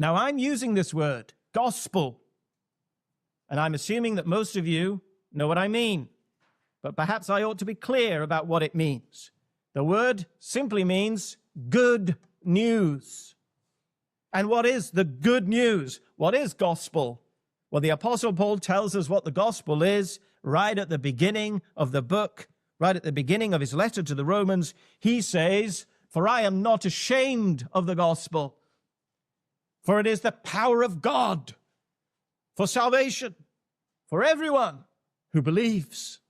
Now, I'm using this word, gospel, and I'm assuming that most of you know what I mean, but perhaps I ought to be clear about what it means. The word simply means good news. And what is the good news? What is gospel? Well, the Apostle Paul tells us what the gospel is right at the beginning of the book, right at the beginning of his letter to the Romans. He says, "For I am not ashamed of the gospel, for it is the power of God for salvation, for everyone who believes."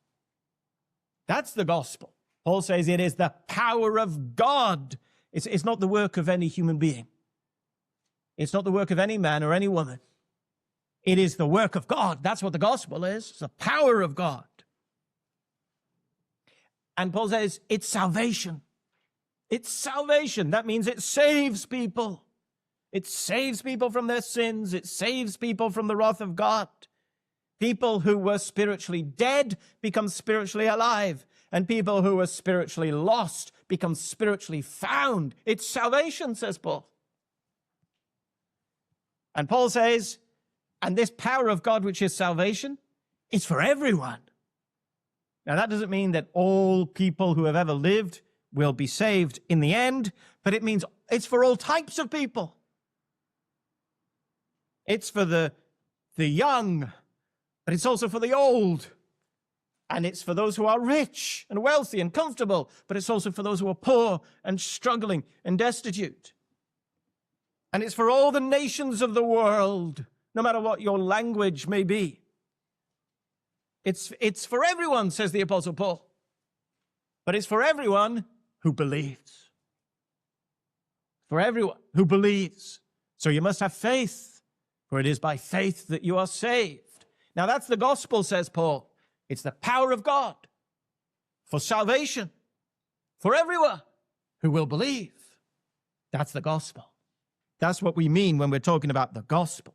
That's the gospel. Paul says it is the power of God. It's not the work of any human being. It's not the work of any man or any woman. It is the work of God. That's what the gospel is. It's the power of God. And Paul says it's salvation. It's salvation. That means it saves people. It saves people from their sins. It saves people from the wrath of God. People who were spiritually dead become spiritually alive. And people who were spiritually lost become spiritually found. It's salvation, says Paul. And Paul says, and this power of God, which is salvation, is for everyone. Now, that doesn't mean that all people who have ever lived will be saved in the end, but it means it's for all types of people. It's for the young, but it's also for the old. And it's for those who are rich and wealthy and comfortable, but it's also for those who are poor and struggling and destitute. And it's for all the nations of the world, no matter what your language may be. It's for everyone, says the Apostle Paul. But it's for everyone who believes. For everyone who believes. So you must have faith, for it is by faith that you are saved. Now that's the gospel, says Paul. It's the power of God for salvation, for everyone who will believe. That's the gospel. That's what we mean when we're talking about the gospel.